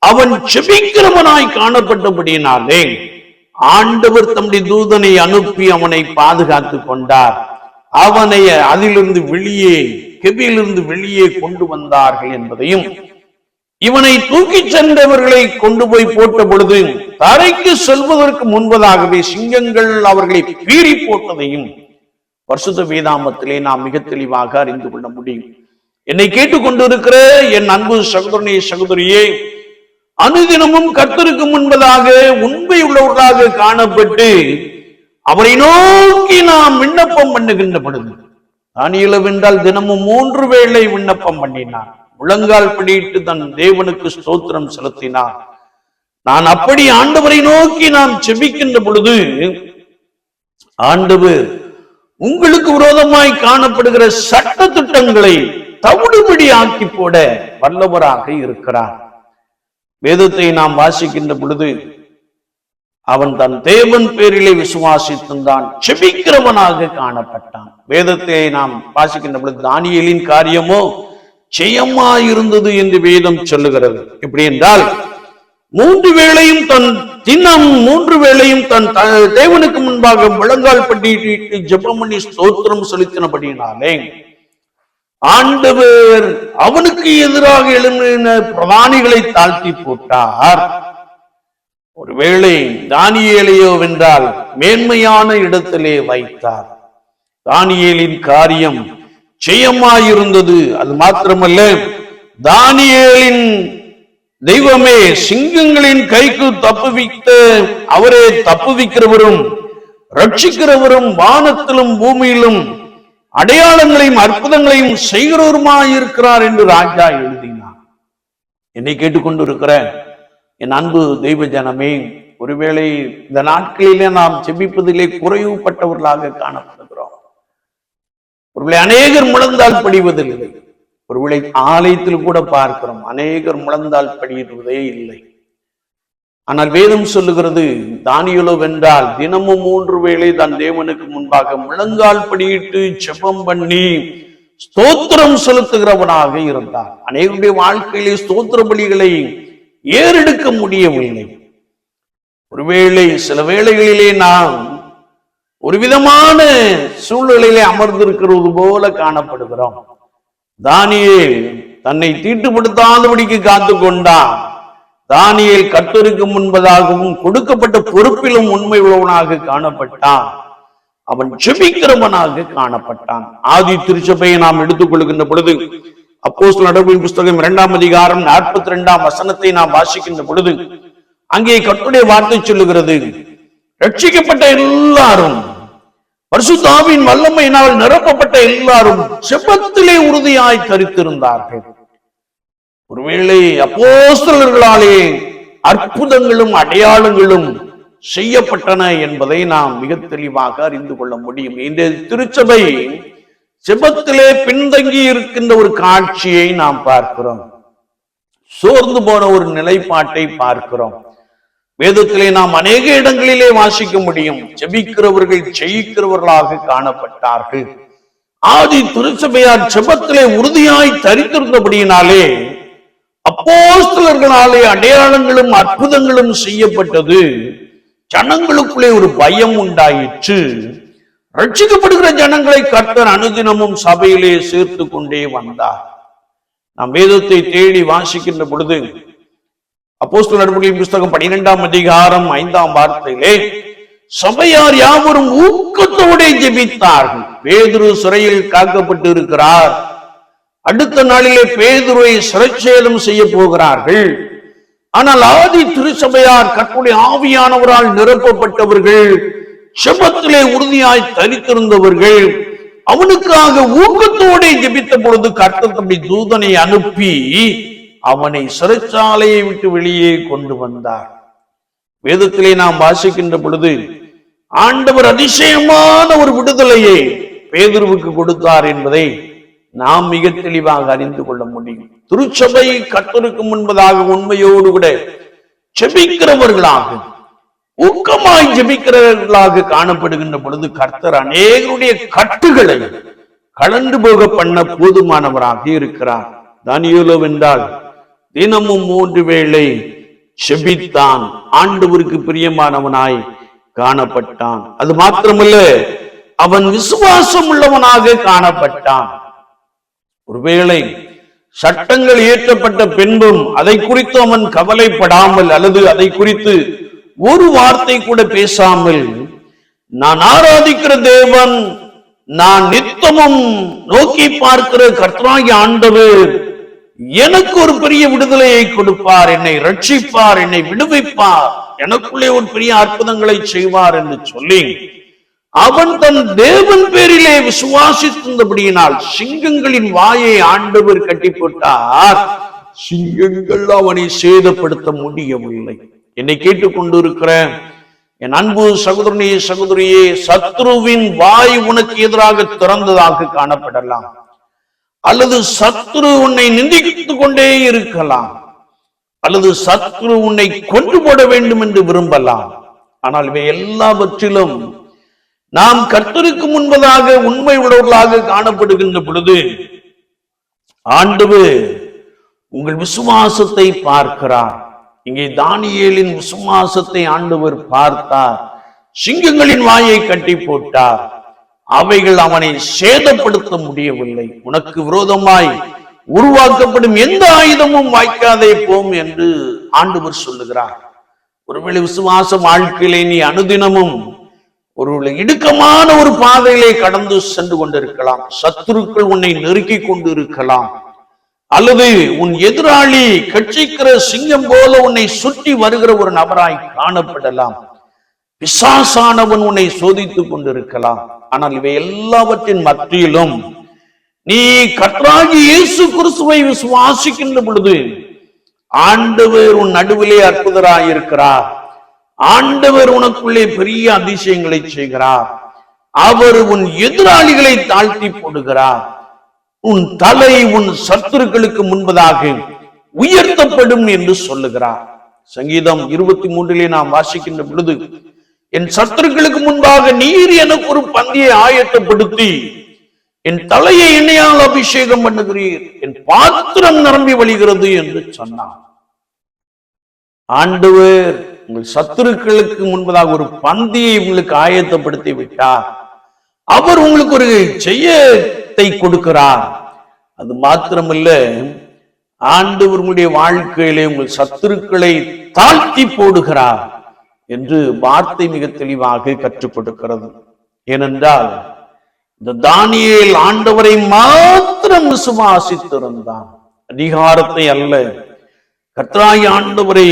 அவன் செபிக்கிறவனாய் காணப்பட்டபடியினாலே ஆண்டவர் தம்முடைய தூதனை அனுப்பி அவனை பாதுகாத்து கொண்டார். அவனை அதிலிருந்து கெபியிலிருந்து வெளியே கொண்டு வந்தார்கள் என்பதையும், இவனை தூக்கி சென்றவர்களை கொண்டு போய் போட்ட பொழுது தரைக்கு செல்வதற்கு முன்பதாகவே சிங்கங்கள் அவர்களை பீறி போட்டதையும் பரிசுத்த வேதாமத்திலே நாம் மிக தெளிவாக அறிந்து கொள்ள முடியும். என்னை கேட்டுக்கொண்டிருக்கிற என் அன்பு சகோதரனே, சகோதரியே, அனுதினமும் கர்த்தருக்கு முன்பதாக உண்மை உள்ளவர்களாக காணப்பட்டு அவரை நோக்கி நாம் விண்ணப்பம் பண்ணுகின்ற பொழுது, தானியேல் என்றால் தினமும் 3 வேளை விண்ணப்பம் பண்ணினார். முழங்கால் படியிட்டு தன் தேவனுக்கு ஸ்தோத்திரம் செலுத்தினார். நான் அப்படி ஆண்டவரை நோக்கி நாம் செபிக்கின்ற பொழுது ஆண்டவர் உங்களுக்கு விரோதமாய் காணப்படுகிற சட்ட திட்டங்களை தவிடுபடி ஆக்கி போட வல்லவராக இருக்கிறார். வேதத்தை நாம் வாசிக்கின்ற பொழுது அவன் தன் தேவன் பேரிலே விசுவாசித்தான் செபிக்கிறவனாக காணப்பட்டான். வேதத்தை நாம் வாசிக்கின்ற பொழுது தானியேலின் காரியமோ ஜெயமாயிருந்தது என்று வேதம் சொல்லுகிறது. எப்படி என்றால் 3 வேளையும் தன் தேவனுக்கு முன்பாக முழங்கால் படியிட்டு ஜெபம் பண்ணி ஸ்தோத்திரம் செலுத்தினபடியினாலே ஆண்டவர் அவனுக்கு எதிராக எழும்பின பிரதானிகளை தாழ்த்தி போட்டார். ஒருவேளை தானியேலையோ வென்றால் மேன்மையான இடத்திலே வைத்தார். தானியேலின் காரியம் ஜெயமாயிருந்தது. அது மாத்திரமல்ல, தானியேலின் தெய்வமே சிங்கங்களின் கைக்கு தப்புவித்த அவரே தப்புவிக்கிறவரும் ரட்சிக்கிறவரும் வானத்திலும் பூமியிலும் அடையாளங்களையும் அற்புதங்களையும் செய்கிறவருமாயிருக்கிறார் என்று ராஜா எழுதினார். என்னை கேட்டுக்கொண்டிருக்கிற என் அன்பு தெய்வ ஜனமே, ஒருவேளை இந்த நாட்களிலே நாம் செபிப்பதிலே குறைவுபட்டவர்களாக காணப்படுகிறோம். ஒருவேளை அநேகர் முழந்தால் படிவதில்லை. ஒருவேளை ஆலயத்தில் கூட பார்க்கிறோம், அநேகர் முழந்தால் படிவதே இல்லை. ஆனால் வேதம் சொல்லுகிறது, தானியேலோ வென்றால் தினமும் 3 வேளை தன் தேவனுக்கு முன்பாக முழங்கால் படியிட்டு ஜெபம் பண்ணி ஸ்தோத்திரம் செலுத்துகிறவனாக இருந்தார். அநேகருடைய வாழ்க்கையிலே ஸ்தோத்திர பலிகளை ஏறெடுக்க முடியவில்லை. ஒருவேளை சில வேளைகளிலே நாம் ஒரு விதமான சூழ்நிலையிலே அமர்ந்திருக்கிறது போல காணப்படுகிறோம். தானியேல் தன்னை தீட்டுப்படுத்தாதபடிக்கு காத்து கொண்டான். தானியேல் கர்த்தருக்கு முன்பதாகவும் கொடுக்கப்பட்ட பொறுப்பிலும் உண்மை உள்ளவனாக காணப்பட்டான். அவன் ஜெபிக்கிறவனாக காணப்பட்டான். ஆதி திருச்சபையை நாம் எடுத்துக்கொள்கின்ற பொழுது அப்போஸ்தலர் நடபடிகளின் புஸ்தகம் 2ஆம் அதிகாரம் 42ஆம் வசனத்தை நாம் வாசிக்கின்ற பொழுது அங்கே கர்த்தருடைய வார்த்தை சொல்லுகிறது, ரட்சிக்கப்பட்ட எல்லாரும் பரிசுத்த ஆவியின் வல்லமையினால் நிரப்பப்பட்ட எல்லாரும் ஜெபத்திலே உறுதியாய் தரித்திருந்தார்கள். ஒருவேளை அப்போஸ்தலர்களாலே அற்புதங்களும் அடையாளங்களும் செய்யப்பட்டன என்பதை நாம் மிக தெளிவாக அறிந்து கொள்ள முடியும். இந்த திருச்சபை ஜெபத்திலே பின்தங்கி இருக்கின்ற ஒரு காட்சியை நாம் பார்க்கிறோம். சோர்ந்து போன ஒரு நிலைப்பாட்டை பார்க்கிறோம். வேதத்திலே நாம் அநேக இடங்களிலே வாசிக்க முடியும். ஜெபிக்கிறவர்கள் ஜெயிக்கிறவர்களாக காணப்பட்டார்கள். ஆதி திருச்சபையார் ஜெபத்திலே உறுதியாய் தரித்திருந்தபடியினாலே அப்போஸ்தலர்களாலே அடையாளங்களும் அற்புதங்களும் செய்யப்பட்டது. ஜனங்களுக்குள்ளே ஒரு பயம் உண்டாயிற்று. ரட்சிக்கப்படுகிற ஜனங்களை கர்த்தர் அனுதினமும் சபையிலே சேர்த்து கொண்டே வந்தார். நாம் வேதத்தை தேடி வாசிக்கின்ற பொழுது அப்போஸ்தலர் நடபடிகளின் புத்தகம் 12ஆம் அதிகாரம் 5ஆம் வார்த்தையிலே சபையார் யாவரும் ஊக்கத்தோடு ஜெபித்தார்கள். பேதுரு சிறையில் காக்கப்பட்டு இருக்கிறார். அடுத்த நாளிலே பேதுருவை சிறைச்சேதம் செய்ய போகிறார்கள். ஆனால் ஆதி திருச்சபையார் கர்த்தருடைய ஆவியானவரால் நிரப்பப்பட்டவர்கள், ஜெபத்திலே உறுதியாய் தரித்திருந்தவர்கள், அவனுக்காக ஊக்கத்தோடு ஜெபித்த பொழுது கர்த்தர் தம்முடைய தூதனை அனுப்பி அவனை சிறைச்சாலையை விட்டு வெளியே கொண்டு வந்தார். வேதத்திலே நாம் வாசிக்கின்ற பொழுது ஆண்டவர் அதிசயமான ஒரு விடுதலையை பேதுருவுக்கு கொடுத்தார் என்பதை நாம் மிக தெளிவாக அறிந்து கொள்ள முடியும். திருச்சபை கர்த்தருக்கு முன்பதாக உண்மையோடு கூட ஜெபிக்கிறவர்களாக, ஊக்கமாய் ஜெபிக்கிறவர்களாக காணப்படுகின்ற பொழுது கர்த்தர் அநேகருடைய கட்டுகளை கலந்து போக பண்ண போதுமானவராக இருக்கிறார். தானியேலோ என்றால் தினமும் 3 வேளை ஜெபித்தான். ஆண்டவருக்கு பிரியமானவனாய் காணப்பட்டான். அது மாத்திரமல்ல, அவன் விசுவாசம் உள்ளவனாக காணப்பட்டான். ஒருவேளை சட்டங்கள் இயற்றப்பட்ட பின்பும் அதை குறித்து அவன் கவலைப்படாமல் அல்லது அதை குறித்து ஒரு வார்த்தை கூட பேசாமல், நான் ஆராதிக்கிற தேவன், நான் நித்தமும் நோக்கி பார்க்கிற கர்த்தராகிய ஆண்டவர் எனக்கு ஒரு பெரிய விடுதலையை கொடுப்பார், என்னை ரட்சிப்பார், என்னை விடுவிப்பார், எனக்குள்ளே ஒரு பெரிய அற்புதங்களை செய்வார் என்று சொல்லி அவன் தன் தேவன் பேரிலே விசுவாசித்தபடியினால் சிங்கங்களின் வாயை ஆண்டவர் கட்டி போட்டார். சிங்கங்கள் அவனை சேதப்படுத்த முடியவில்லை. என்னை கேட்டுக்கொண்டிருக்கிற என் அன்பு சகோதரனே சகோதரியே, சத்ருவின் வாய் உனக்கு எதிராக திறந்ததாக காணப்படலாம், அல்லது சத்ரு உன்னை நிந்தித்துக் கொண்டே இருக்கலாம், அல்லது சத்ரு உன்னை கொண்டு போட வேண்டும் என்று விரும்பலாம். ஆனால் இவை எல்லாவற்றிலும் நாம் கர்த்தருக்கு முன்பதாக உண்மை உள்ளவர்களாக காணப்படுகின்ற பொழுது ஆண்டவர் உங்கள் விசுவாசத்தை பார்க்கிறார். இங்கே தானியேலின் விசுவாசத்தை ஆண்டவர் பார்த்தார். சிங்கங்களின் வாயை கட்டி போட்டார். அவைகள் அவனை சேதப்படுத்த முடியவில்லை. உனக்கு விரோதமாய் உருவாக்கப்படும் எந்த ஆயுதமும் வாய்க்காதே போம் என்று ஆண்டவர் சொல்லுகிறார். ஒருவேளை விசுவாச வாழ்க்கையிலே நீ அனுதினமும் ஒரு இடுக்கமான ஒரு பாதையிலே கடந்து சென்று கொண்டிருக்கலாம். சத்துருக்கள் உன்னை நெருக்கி கொண்டு இருக்கலாம், அல்லது உன் எதிராளி கட்சிக்கிற சிங்கம் போல உன்னை சுற்றி வருகிற ஒரு நபராய் காணப்படலாம். பிசாசானவன் உன்னை சோதித்துக் கொண்டிருக்கலாம். ஆனால் இவை எல்லாவற்றின் மத்தியிலும் நீ கர்த்தராகிய இயேசு கிறிஸ்துவை விசுவாசிக்கின்ற பொழுது ஆண்டவர் உன் நடுவிலே அற்புதராயிருக்கிறார். ஆண்டவர் உனக்குள்ளே பெரிய அதிசயங்களை செய்கிறார். அவர் உன் எதிராளிகளை தாழ்த்தி போடுகிறார். உன் தலை உன் சத்துருக்களுக்கு முன்பதாக உயர்த்தப்படும் என்று சொல்லுகிறார். சங்கீதம் 23 நாம் வாசிக்கின்ற பொழுது, என் சத்துருக்களுக்கு முன்பாக நீர் எனக்கு ஒரு பந்தியை ஆயத்தப்படுத்தி என் தலையை எண்ணெயால் அபிஷேகம் பண்ணுகிறீர், என் பாத்திரம் நிரம்பி வழிகிறது என்று சொன்னார். ஆண்டவர் உங்கள் சத்துருக்களுக்கு முன்பதாக ஒரு பந்தியை உங்களுக்கு ஆயத்தப்படுத்தி விட்டார். அவர் உங்களுக்கு ஒரு செய்யத்தை கொடுக்கிறார். அது மாத்திரமல்ல, ஆண்டவர் உங்களுடைய வாழ்க்கையிலே உங்கள் சத்துருக்களை தாழ்த்தி போடுகிறார் என்று வார்த்தை மிக தெளிவாக கற்றுக் கொடுக்கிறது. ஏனென்றால் இந்த தானியேல் ஆண்டவரை மாத்திரம் விசுவாசித்திருந்தான். அதிகாரத்தை அல்ல, கர்த்தராகிய ஆண்டவரை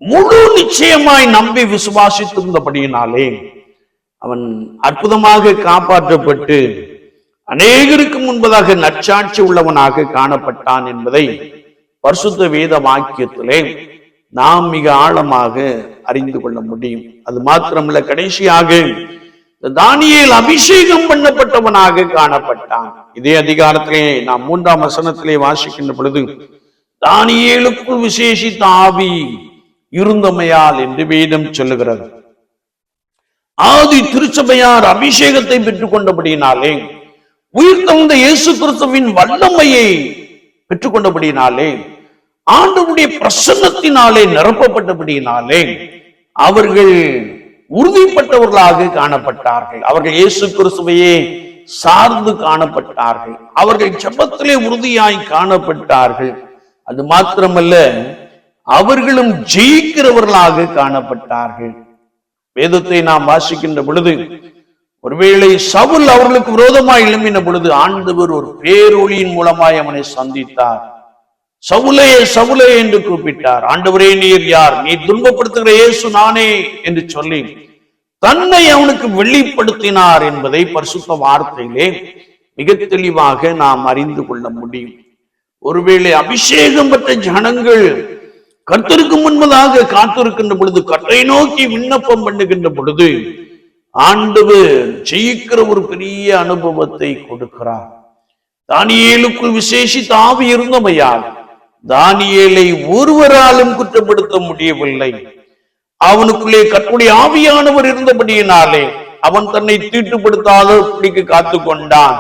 முழு நிச்சயமாய் நம்பி விசுவாசித்திருந்தபடியினாலே அவன் அற்புதமாக காப்பாற்றப்பட்டு அநேகருக்கு முன்பதாக நற்சாட்சி உள்ளவனாக காணப்பட்டான் என்பதை பரிசுத்த வேத வாக்கியத்திலே நாம் மிக ஆழமாக அறிந்து கொள்ள முடியும். அது மாத்திரமல்ல, கடைசியாக தானியேல் அபிஷேகம் பண்ணப்பட்டவனாக காணப்பட்டான். இதே அதிகாரத்திலே நாம் 3ஆம் வசனத்திலே வாசிக்கின்ற பொழுது, தானியேலுக்குள் விசேஷித்த ஆவி இருந்தமையால் என்று வேதம் சொல்லுகிறது. ஆதி திருச்சபையார் அபிஷேகத்தை பெற்றுக் கொண்டபடியினாலே, உயிர் தந்த இயேசு கிறிஸ்துவின் வல்லமையை பெற்றுக் கொண்டபடியினாலே, ஆண்டவருடைய பிரசன்னத்தினாலே நிரப்பப்பட்டபடியினாலே அவர்கள் உறுதிப்பட்டவர்களாக காணப்பட்டார்கள். அவர்கள் இயேசு கிறிஸ்துவையே சார்ந்து காணப்பட்டார்கள். அவர்கள் ஜெபத்திலே உறுதியாய் காணப்பட்டார்கள். அது மாத்திரமல்ல, அவர்களும் ஜெயிக்கிறவர்களாக காணப்பட்டார்கள். வேதத்தை நாம் வாசிக்கின்ற பொழுது, ஒருவேளை சவுல் அவர்களுக்கு விரோதமாய் எழும்பின பொழுது ஆண்டவர் ஒரு பேரொளியின் மூலமாய் அவனை சந்தித்தார். சவுலே சவுலே என்று கூப்பிட்டார். ஆண்டவரே நீர் யார்? நீ துன்பப்படுத்துகிற இயேசு நானே என்று சொல்லி தன்னை அவனுக்கு வெளிப்படுத்தினார் என்பதை பரிசுத்த வார்த்தையிலே மிக தெளிவாக நாம் அறிந்து கொள்ள முடியும். ஒருவேளை அபிஷேகம் பெற்ற ஜனங்கள் கர்த்தருக்கு முன்பதாக காத்திருக்கின்ற பொழுது, கர்த்தரை நோக்கி விண்ணப்பம் பண்ணுகின்ற பொழுது ஆண்டவர் ஜெயிக்கிற ஒரு பெரிய அனுபவத்தை கொடுக்கிறார். தானியேலுக்குள் விசேஷித்த ஆவி இருந்தமையால் தானியேலை ஒருவராலும் குற்றப்படுத்த முடியவில்லை. அவனுக்குள்ளே கர்த்தருடைய ஆவியானவர் இருந்தபடியினாலே அவன் தன்னை தீட்டுப்படுத்தாதபடிக்கு காத்து கொண்டான்.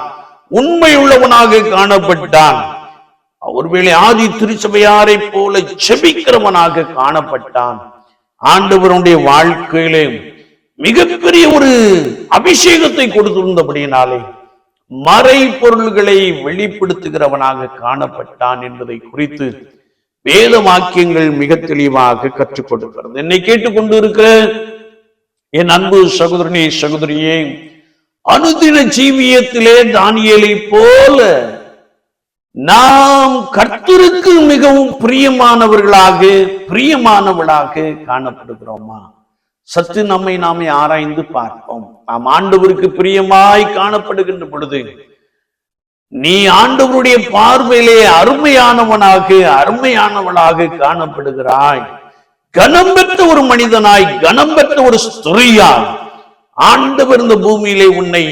உண்மை உள்ளவனாக காணப்பட்டான். ஒருவேளை ஆதி திருச்சபையாரை போல ஜெபிக்கிறவனாக காணப்பட்டான். ஆண்டவருடைய வாழ்க்கையிலே மிகப்பெரிய ஒரு அபிஷேகத்தை கொடுத்திருந்தபடியினாலே மறை பொருள்களை வெளிப்படுத்துகிறவனாக காணப்பட்டான் என்பதை குறித்து வேத வாக்கியங்கள் மிக தெளிவாக கற்றுக் கொடுக்கிறது. என்னை கேட்டுக்கொண்டு இருக்கிற என் அன்பு சகோதரனே சகோதரியே, அனுதின ஜீவியத்திலே தானியேலை போல நாம் கர்த்தருக்கு மிகவும் பிரியமானவர்களாக காணப்படுகிறோமா? சற்று நம்மை நாமே ஆராய்ந்து பார்ப்போம். நாம் ஆண்டவருக்கு பிரியமாய் காணப்படுகின்ற பொழுது, நீ ஆண்டவருடைய பார்வையிலே அருமையானவளாக காணப்படுகிறாய். கனம் பெற்ற ஒரு மனிதனாய், கனம் பெற்ற ஒரு ஸ்திரீயாய் ஆண்டவர் இந்த பூமியிலே உன்னை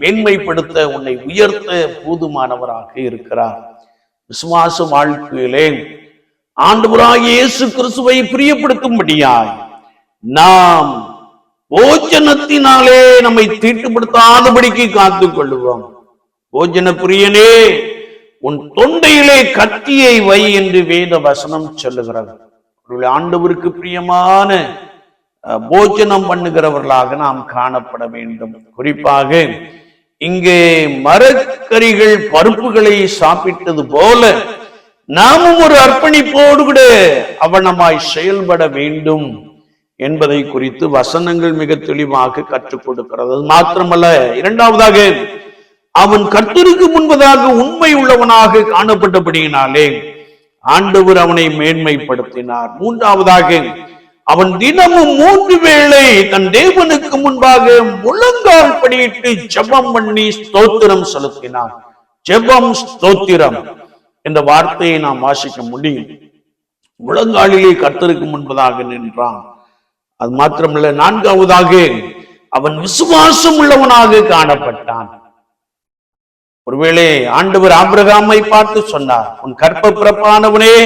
மேன்மைப்படுத்த, உன்னை உயர்த்த போதுமானவராக இருக்கிறார். விசுவாச வாழ்க்கையிலே ஆண்டவராகிய இயேசு கிறிஸ்துவை பிரியப்படுத்தும்படியாய் நாம் போஜனத்தினாலே நம்மை தீட்டுப்படுத்தாதபடிக்கு காத்துக் கொள்ளுவோம். போஜன பிரியனே, உன் தொண்டையிலே கத்தியை வை என்று வேத வசனம் சொல்லுகிறது. ஆண்டவருக்கு பிரியமான போஜனம் பண்ணுகிறவர்களாக நாம் காணப்பட வேண்டும். குறிப்பாக இங்கே மரக்கறிகள் பருப்புகளை சாப்பிட்டது போல நாமும் ஒரு அர்ப்பணிப்போடு கூட அவனமாய் செயல்பட வேண்டும் என்பதை குறித்து வசனங்கள் மிக தெளிவாக கற்றுக் கொடுக்கிறது. அது மாத்திரமல்ல, இரண்டாவதாக அவன் கர்த்தருக்கு முன்பதாக உண்மை உள்ளவனாக காணப்பட்டபடியினாலே ஆண்டவர் அவனை மேன்மைப்படுத்தினார். மூன்றாவதாக அவன் தினமும் 3 வேளை தன் தேவனுக்கு முன்பாக முழங்கால் படியிட்டு ஜெபம் பண்ணி ஸ்தோத்திரம் செலுத்தினான். ஜெபம் ஸ்தோத்திரம் என்ற வார்த்தையை நாம் வாசிக்க முடியும். முழங்காலிலே கர்த்தருக்கு முன்பதாக நின்றான். அது மாத்திரமல்ல, நான்காவதாக அவன் விசுவாசம் உள்ளவனாக காணப்பட்டான். ஒருவேளை ஆண்டவர் ஆபிரகாமை பார்த்து சொன்னார், உன் கற்ப பிறப்பானவனே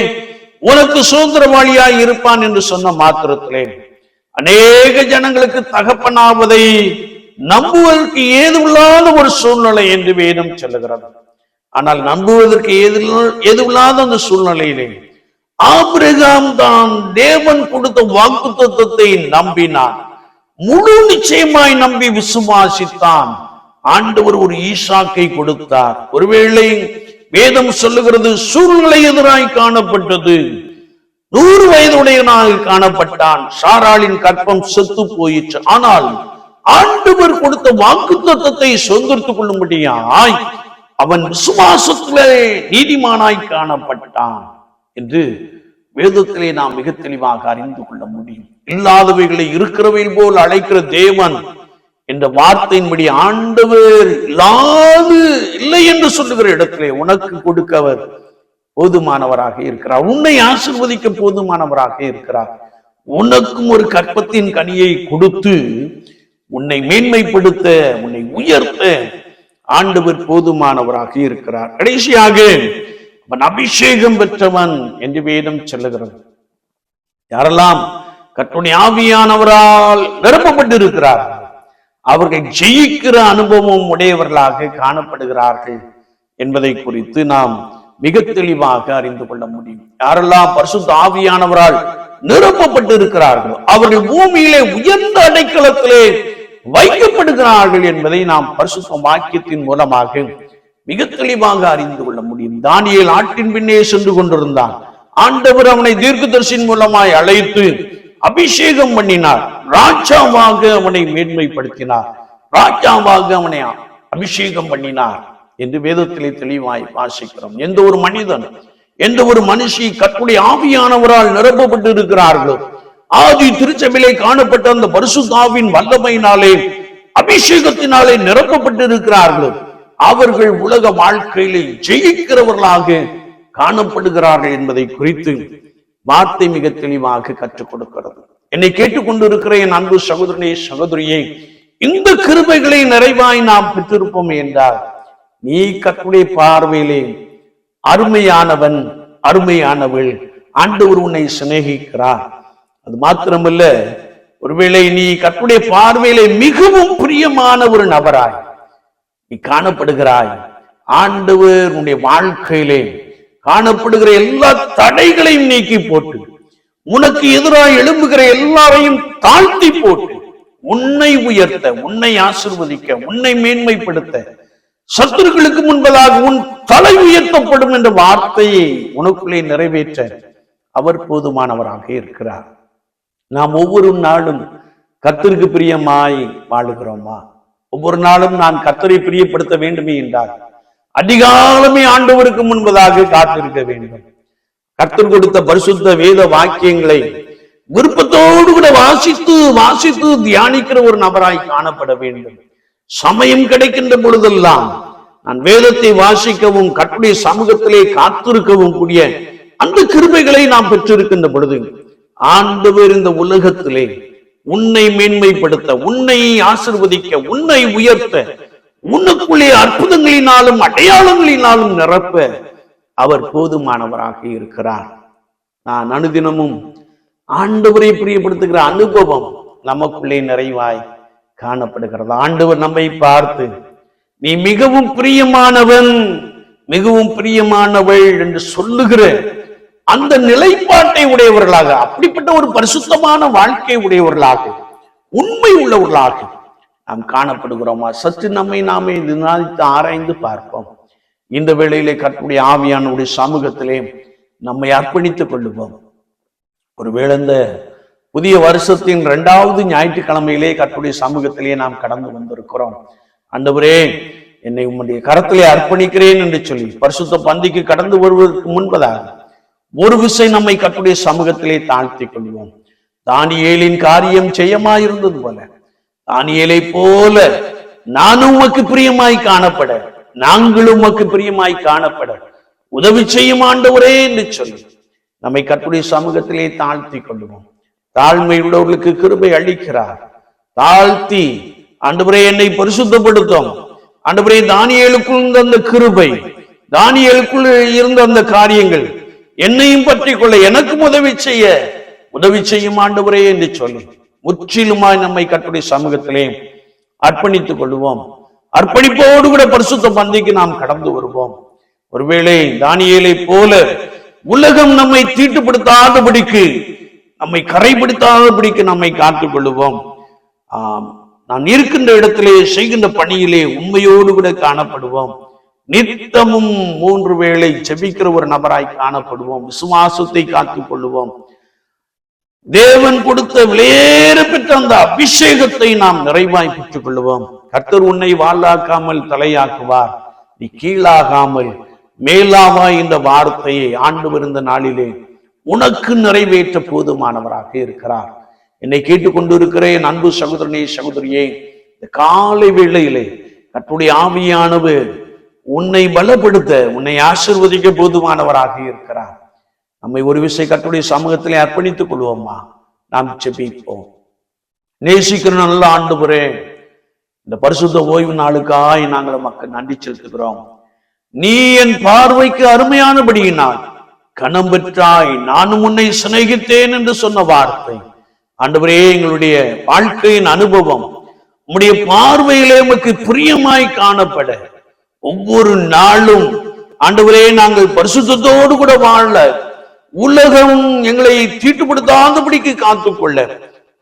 உனக்கு சுதந்திரவாளியாய் இருப்பான் என்று சொன்ன மாத்திரத்திலே அநேக ஜனங்களுக்கு தகப்பனாவதை நம்புவதற்கு ஏதுவில்லாத ஒரு சூழ்நிலை என்று வேதம் சொல்லுகிறது. ஆனால் நம்புவதற்கு ஏதுவில்லாத அந்த சூழ்நிலையிலே ஆபிரகாம் தான் தேவன் கொடுத்த வாக்குத்தத்தத்தை நம்பினான். முழு நிச்சயமாய் நம்பி விசுவாசித்தான். ஆண்டவர் ஒரு ஈசாக்கை கொடுத்தார். ஒருவேளை வேதம் சொல்லுகிறது, சூழ்நிலை எதிராய் காணப்பட்டது. 100 வயதுடையவனாக காணப்பட்டான். சாராளின் கற்பம் செத்து போயிற்று. ஆனால் ஆண்டவர் கொடுத்த வாக்குத்தத்தத்தை சொந்தெடுத்துக் கொள்ளும்படியாய் அவன் விசுவாசத்திலே நீதிமானாய் காணப்பட்டான் என்று வேதத்திலே நாம் மிக தெளிவாக அறிந்து கொள்ள முடியும். இல்லாதவைகளை இருக்கிறவை போல் அழைக்கிற தேவன் என்ற வார்த்தையின்படி ஆண்டவர் இல்லை என்று சொல்லுகிற இடத்திலே உனக்கு கொடுக்க அவர் போதுமானவராக இருக்கிறார். உன்னை ஆசீர்வதிக்க போதுமானவராக இருக்கிறார். உனக்கும் ஒரு கற்பத்தின் கனியை கொடுத்து உன்னை மேன்மைப்படுத்த, உன்னை உயர்த்த ஆண்டவர் போதுமானவராக இருக்கிறார். கடைசியாக அவன் அபிஷேகம் பெற்றவன் என்று வேதம் சொல்லுகிறது. யாரெல்லாம் கர்த்தருடைய ஆவியானவரால் நிரப்பப்பட்டு இருக்கிறார்கள். அவர்கள் ஜெயிக்கிற அனுபவம் உடையவர்களாக காணப்படுகிறார்கள் என்பதை குறித்து நாம் மிக தெளிவாக அறிந்து கொள்ள முடியும். யாரெல்லாம் பரிசுத்த ஆவியானவரால் நிரப்பப்பட்டு இருக்கிறார்களோ அவர்கள் பூமியிலே உயர்ந்த அடைக்கலத்திலே வைக்கப்படுகிறார்கள் என்பதை நாம் பரிசுத்த வாக்கியத்தின் மூலமாக மிக தெளிவாக அறிந்து கொள்ள முடியும். தானியேல் ஆட்டின் பின்னே சென்று கொண்டிருந்தான். ஆண்டவர் அவனை தீர்க்கதரிசியின் மூலமாய் அழைத்து அபிஷேகம் பண்ணினார். ராஜாவாக அவனை மேன்மைப்படுத்தினார். ராஜாவாக அவனை அபிஷேகம் பண்ணினார் என்று வேதத்திலே தெளிவாய் வாசிக்கிறோம். எந்த ஒரு மனிதன், எந்த ஒரு மனுஷி கர்த்தருடைய ஆவியானவரால் நிரப்பப்பட்டு இருக்கிறார்களோ, ஆதி திருச்சபையிலே காணப்பட்ட அந்த பரிசுத்த ஆவியின் வல்லமையினாலே அபிஷேகத்தினாலே நிரப்பப்பட்டு இருக்கிறார்களோ அவர்கள் உலக வாழ்க்கையிலே ஜெயிக்கிறவர்களாக காணப்படுகிறார்கள் என்பதை குறித்து வார்த்தை மிக தெளிவாக கற்றுக் கொடுக்கிறது. என்னை கேட்டுக்கொண்டிருக்கிற என் அன்பு சகோதரனே, சகோதரியே, இந்த கிருபைகளை நிறைவாய் நாம் பெற்றிருப்போம் என்றால் நீ கர்த்தருடைய பார்வையிலே அருமையானவன், அருமையானவள். ஆண்டவர் உன்னை சிநேகிக்கிறார். அது மாத்திரமல்ல, ஒருவேளை நீ கர்த்தருடைய பார்வையிலே மிகவும் பிரியமான ஒரு நபராய் நீ காணப்படுகிறாய். ஆண்டவர் உன்னுடைய வாழ்க்கையிலே காணப்படுகிற எல்லா தடைகளையும் நீக்கி போட்டு உனக்கு எதிராக எழும்புகிற எல்லாரையும் தாழ்த்தி போட்டு உன்னை உயர்த்த, உன்னை ஆசீர்வதிக்க, உன்னை மேன்மைப்படுத்த, சத்துருக்களுக்கு முன்பதாக உன் தலை உயர்த்தப்படும் என்ற வார்த்தையை உனக்குள்ளே நிறைவேற்ற அவர் போதுமானவராக இருக்கிறார். நாம் ஒவ்வொரு நாளும் கர்த்தருக்கு பிரியமாய் வாழுகிறோமா? ஒவ்வொரு நாளும் நான் கர்த்தரை பிரியப்படுத்த வேண்டுமே என்றால் அதிகாலமே ஆண்டவருக்கு முன்பதாக காத்திருக்க வேண்டும். கர்த்தர் கொடுத்த பரிசுத்த வேத வாக்கியங்களை விருப்பத்தோடு கூட வாசித்து வாசித்து தியானிக்கிற ஒரு நபராய் காணப்பட வேண்டும். சமயம் கிடைக்கின்ற பொழுதெல்லாம் நான் வேதத்தை வாசிக்கவும் கர்த்தருடைய சமூகத்திலே காத்திருக்கவும் கூடிய அந்த கிருபைகளை நாம் பெற்றிருக்கின்ற பொழுது ஆண்டவர் இந்த உலகத்திலே உன்னை மேன்மைப்படுத்த, உன்னை ஆசீர்வதிக்க, உன்னை உயர்த்த, உனக்குள்ளே அற்புதங்களினாலும் அடையாளங்களினாலும் நிரப்ப அவர் போதுமானவராக இருக்கிறார். நான் அனுதினமும் ஆண்டவரை பிரியப்படுத்துகிற அனுபவம் நமக்குள்ளே நிறைவாய் காணப்படுகிறது. ஆண்டவர் நம்மை பார்த்து நீ மிகவும் பிரியமானவன், மிகவும் பிரியமானவள் என்று சொல்லுகிற அந்த நிலைப்பாட்டை உடையவர்களாக, அப்படிப்பட்ட ஒரு பரிசுத்தமான வாழ்க்கை உடையவர்களாக, உண்மை உள்ளவர்களாக நாம் காணப்படுகிறோமா? சற்று நம்மை நாமே நிதானித்து ஆராய்ந்து பார்ப்போம். இந்த வேளையிலே கர்த்தருடைய ஆவியானவருடைய சமூகத்திலே நம்மை அர்ப்பணித்துக் கொள்ளுவோம். ஒருவேளை இந்த புதிய வருஷத்தின் 2வது ஞாயிற்றுக்கிழமையிலே கர்த்தருடைய சமூகத்திலே நாம் கடந்து வந்திருக்கிறோம். ஆண்டவரே, என்னை உம்முடைய கரத்திலே அர்ப்பணிக்கிறேன் என்று சொல்லி பரிசுத்த பந்திக்கு கடந்து வருவதற்கு முன்பதாக ஒரு விசை நம்மை கர்த்தருடைய சமூகத்திலே தாழ்த்திக் கொள்வோம். தானியேலின் காரியம் ஜெயமாயிருந்தது போல தானியேலை போல நானும் உமக்கு பிரியமாய் காணப்பட, நாங்களும் உமக்கு பிரியமாய் காணப்பட உதவி செய்யும் ஆண்டவரே என்று சொல்லி நம்மை கர்த்தருடைய சமூகத்திலே தாழ்த்தி கொள்வோம். தாழ்மை உள்ளவர்களுக்கு கிருபை அளிக்கிறார். தாழ்த்தி, ஆண்டவரே என்னை பரிசுத்தப்படுத்தும், ஆண்டவரே தானியேலுக்குள் இருந்த அந்த கிருபை, தானியேலுக்குள் இருந்த அந்த காரியங்கள் என்னையும் பற்றி கொள்ள, எனக்கும் உதவி செய்யும் ஆண்டவரே என்று சொல்லி முற்றிலுமாய் நம்மை கர்த்தருடைய சமூகத்திலே அர்ப்பணித்துக் கொள்வோம். அர்ப்பணிப்போடு கூட பரிசுத்த பந்திக்கு நாம் கடந்து வருவோம். ஒருவேளை தானியேலை போல உலகம் நம்மை தீட்டுப்படுத்தாதபடிக்கு, நம்மை கரைப்படுத்தாதபடிக்கு நம்மை காத்துக் கொள்ளுவோம். நான் இருக்கின்ற இடத்திலே செய்கின்ற பணியிலே உண்மையோடு கூட காணப்படுவோம். நித்தமும் 3 வேளை ஜெபிக்கிற ஒரு நபராய் காணப்படுவோம். விசுவாசத்தை காத்துக் கொள்ளுவோம். தேவன் கொடுத்த விலையேற பெற்ற அந்த அபிஷேகத்தை நாம் நிறைவாய் பெற்றுக் கொள்ளுவோம். கர்த்தர் உன்னை வாளாக்காமல் தலையாக்குவார், நீ கீழாகாமல் மேலாவாய் என்ற வார்த்தையை ஆண்டவர் இந்த நாளிலே உனக்கு நிறைவேற்ற போதுமானவராக இருக்கிறார். என்னை கேட்டுக்கொண்டிருக்கிறேன் அன்பு சகோதரனே, சகோதரியே, இந்த காலை வேளையிலே கர்த்தருடைய ஆவியானவர் உன்னை பலப்படுத்த, உன்னை ஆசீர்வதிக்க போதுமானவராக இருக்கிறார். நம்மை ஒரு விசை கர்த்தருடைய சமூகத்திலே அர்ப்பணித்துக் கொள்வோமா? நாம் ஜெபிப்போம். நேசிக்கிற நல்ல ஆண்டவரே, இந்த பரிசுத்த ஓய்வு நாளுக்காய் நாங்கள் உமக்கு நன்றி செலுத்துகிறோம். நீ என் பார்வைக்கு அருமையானபடியினால் கனம் பெற்றாய், நானும் உன்னை சிநேகித்தேன் என்று சொன்ன வார்த்தை ஆண்டவரே, எங்களுடைய வாழ்க்கையின் அனுபவம் உம்முடைய பார்வையிலே உமக்கு பிரியமாய் காணப்பட ஒவ்வொரு நாளும் ஆண்டவரே நாங்கள் பரிசுத்தத்தோடு கூட வாழ, உலகம் எங்களை தீட்டுப்படுத்தாதபடிக்கு காத்துக்கொள்ள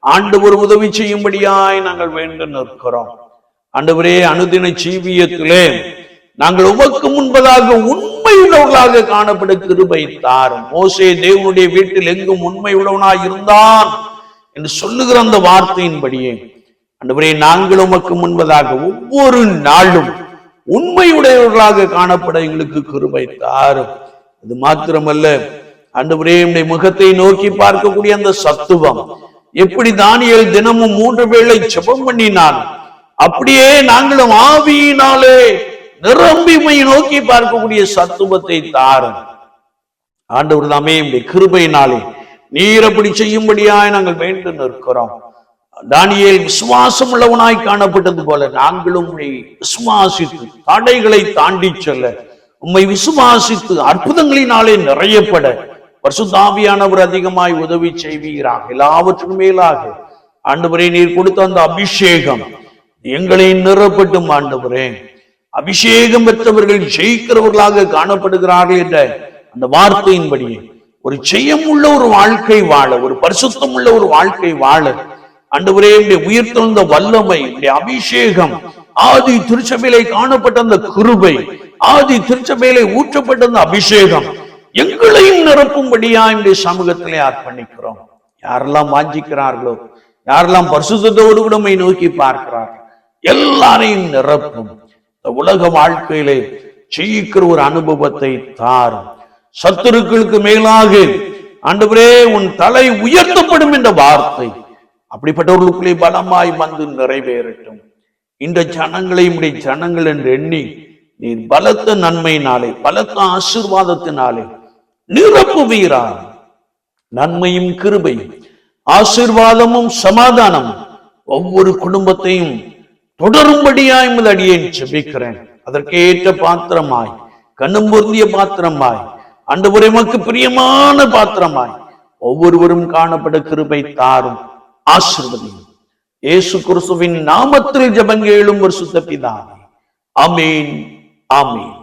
ஆண்டவர் உதவி செய்யும்படியாய் நாங்கள் வேண்ட நிற்கிறோம். ஆண்டவரே, அனுதின ஜீவியத்திலே நாங்கள் உமக்கு முன்பதாக உண்மையுள்ளவர்களாக காணப்பட கிருபை தாரும். மோசே தேவனுடைய வீட்டில் எங்கும் உண்மை உள்ளவனாய் இருந்தான் என்று சொல்லுகிற அந்த வார்த்தையின்படியே ஆண்டவரே, நாங்கள் உமக்கு முன்பதாக ஒவ்வொரு நாளும் உண்மையுடையவர்களாக காணப்பட எங்களுக்கு கிருபை தாரும். அது மாத்திரமல்ல ஆண்டவரே, உம்முடைய முகத்தை நோக்கி பார்க்கக்கூடிய அந்த சத்துவம், எப்படி தானியேல் தினமும் 3 வேளை ஜெபம் பண்ணினான், அப்படியே நாங்களும் ஆவியினாலே நிரம்பிமை நோக்கி பார்க்கக்கூடிய சத்துவத்தை தாரும். ஆண்டவர் தாமே உம்முடைய கிருபையினாலே நீர் அப்படி செய்யும்படியாய் நாங்கள் வேண்டு நிற்கிறோம். தானியேல் விசுவாசம் உள்ளவனாய் காணப்பட்டது போல நாங்களும் உம்மை விசுவாசித்து தடைகளை தாண்டி செல்ல, உம்மை விசுவாசித்து அற்புதங்களினாலே நிறையப்பட பரிசுத்த ஆவியானவர் அதிகமாய் உதவி செய்வீராக. எல்லாவற்றுக்கும் மேலாக ஆண்டவரே, நீர் கொடுத்த அந்த அபிஷேகம் எங்களை நிறப்பட்டும். ஆண்டவரே, அபிஷேகம் பெற்றவர்கள் ஜெயிக்கிறவர்களாக காணப்படுகிறார்கள் என்ற அந்த வார்த்தையின்படியே ஒரு ஜெயமுள்ள ஒரு வாழ்க்கை வாழ, ஒரு பரிசுத்தம் உள்ள ஒரு வாழ்க்கை வாழ ஆண்டவரே, உயிர்த்தெழுந்த வல்லமை, அபிஷேகம், ஆதி திருச்சபையிலே காணப்பட்ட அந்த கிருபை, ஆதி திருச்சபையிலே ஊற்றப்பட்ட அந்த அபிஷேகம் எங்களையும் நிரப்பும்படியா இந்த சமூகத்திலே அர்ப்பணிக்கிறோம். யாரெல்லாம் வாஞ்சிக்கிறார்களோ, யாரெல்லாம் பரிசுத்தத்தோடு கூட நோக்கி பார்க்கிறார்கள், எல்லாரையும் நிரப்பும். உலக வாழ்க்கையிலே ஜெயிக்கிற ஒரு அனுபவத்தை தாரும். சத்துருக்களுக்கு மேலாக ஆண்டவரே உன் தலை உயர்த்தப்படும் என்ற வார்த்தை அப்படிப்பட்டவர்களுக்குள்ளே பலமாய் வந்து நிறைவேறட்டும். இந்த ஜனங்களை உடைய ஜனங்கள் என்று எண்ணி நீர் பலத்த நன்மையினாலே, பலத்த ஆசீர்வாதத்தினாலே நிரப்புவீரார். நன்மையும் கிருபையும் ஆசீர்வாதமும் சமாதானமும் ஒவ்வொரு குடும்பத்தையும் தொடரும்படியாய் அடியேன் ஜெபிக்கிறேன். அதற்கேற்ற பாத்திரமாய், கண்ணும் பொருந்திய பாத்திரமாய், ஆண்டவரே உமக்கு பிரியமான பாத்திரமாய் ஒவ்வொருவரும் காணப்பட கிருபை தாரும், ஆசீர்வதியும். இயேசு கிறிஸ்துவின் நாமத்தில் ஜெபங்கேளும் பரிசுத்த பிதாவே, ஆமென், ஆமென்.